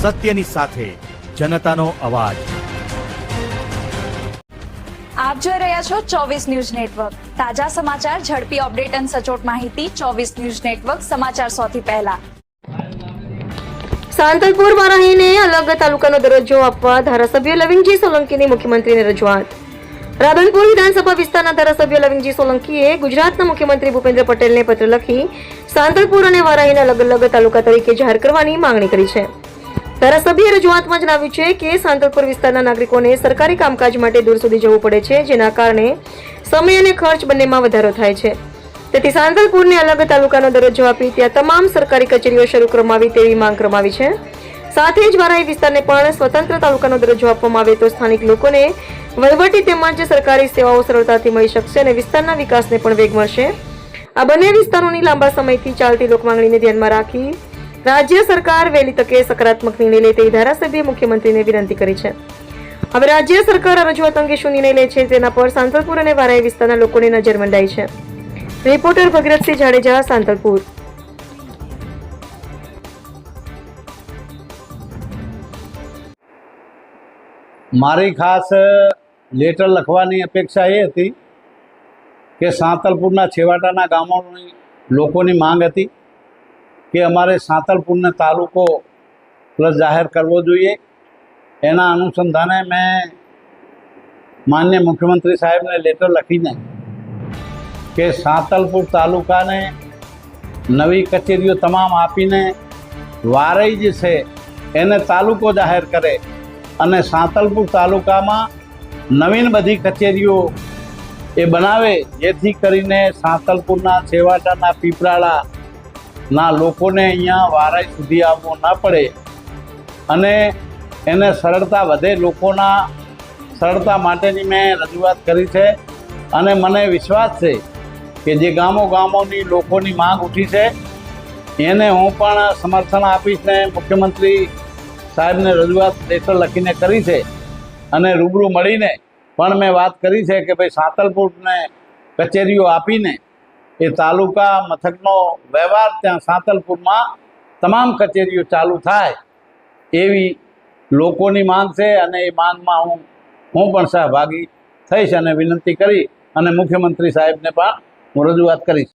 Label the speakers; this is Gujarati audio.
Speaker 1: સત્યની સાથે જનતાનો અવાજ।
Speaker 2: આપ જોઈ રહ્યા છો 24 ન્યૂઝ નેટવર્ક। તાજા સમાચાર, ઝડપી અપડેટ અને સચોટ માહિતી 24 ન્યૂઝ નેટવર્ક સમાચાર સૌથી પહેલા।
Speaker 3: સાંતલપુરમાં રહીને અલગ તાલુકાનો દરજ્જો આપવા ધારાસભ્ય લવિંગજી સોલંકીની મુખ્યમંત્રીને રજૂઆત। રાધનપુર વિધાનસભા વિસ્તારના ધારાસભ્ય લવિંગજી સોલંકીએ ગુજરાતના મુખ્યમંત્રી ભૂપેન્દ્ર પટેલને પત્ર લખી સાંતલપુર અને વારાહીને અલગ અલગ તાલુકા તરીકે જાહેર કરવાની માંગણી કરી છે। ધારાસભ્યએ રજૂઆતમાં જણાવ્યું છે કે સાંતલપુર વિસ્તારના નાગરિકોને સરકારી કામકાજ માટે દૂર સુધી જવું પડે છે, જેના કારણે સમય અને ખર્ચ બંનેમાં વધારો થાય છે। તેથી સાંતલપુરને અલગ તાલુકાનો દરજ્જો આપી ત્યાં તમામ સરકારી કચેરીઓ શરૂ કરવામાં આવી તેવી માંગ કરવામાં આવી છે। સાથે જ વારાહી વિસ્તારને પણ સ્વતંત્ર તાલુકાનો દરજ્જો આપવામાં આવે તો સ્થાનિક લોકોને વહીવટી તેમજ સરકારી સેવાઓ સરળતાથી મળી શકશે અને વિસ્તારના વિકાસને પણ વેગ મળશે। આ બંને વિસ્તારોની લાંબા સમયથી ચાલતી લોકમાંગણીને ધ્યાનમાં રાખી રાજ્ય સરકાર વહેલી તકે સકારાત્મક નિર્ણય લે તેવી ધારાસભ્યએ મુખ્યમંત્રીને વિનંતી કરી છે। હવે રાજ્ય સરકાર આ રજૂઆત અંગે શું નિર્ણય લે છે તેના પર સાંતલપુર અને વારાહી વિસ્તારના લોકોની નજર મંડાઈ છે। રિપોર્ટર ભગીરથસિંહ જાડેજા, સાંતલપુર।
Speaker 4: મારી ખાસ લેટર લખવાની અપેક્ષા એ હતી કે સાંતલપુરના છેવાડાના ગામોની લોકોની માંગ હતી કે અમારે સાંતલપુરને તાલુકો પ્લસ જાહેર કરવો જોઈએ। એના અનુસંધાને મેં માનનીય મુખ્યમંત્રી સાહેબને લેટર લખીને કે સાંતલપુર તાલુકાને નવી કચેરીઓ તમામ આપીને વારાહી જે છે એને તાલુકો જાહેર કરે અને સાંતલપુર તાલુકામાં નવીન બધી કચેરીઓ એ બનાવે, જેથી કરીને સાંતલપુરના છેવાડાના પીપળાના લોકોને અહીંયા વારાહી સુધી આવવું ન પડે અને એને સરળતા વધે। લોકોના સરળતા માટેની મેં રજૂઆત કરી છે અને મને વિશ્વાસ છે કે જે ગામોની લોકોની માંગ ઉઠી છે એને હું પણ સમર્થન આપીશ ને મુખ્યમંત્રી સાહેબને રજૂઆત લેટર લખીને કરી છે અને રૂબરૂ મળીને પણ મેં વાત કરી છે કે ભાઈ સાંતલપુરને કચેરીઓ આપીને એ તાલુકા મથકનો વ્યવહાર ત્યાં સાંતલપુરમાં તમામ કચેરીઓ ચાલુ થાય એવી લોકોની માંગ છે અને એ માંગમાં હું પણ સહભાગી થઈશ અને વિનંતી કરી અને મુખ્યમંત્રી સાહેબને પણ હું રજૂઆત કરીશ।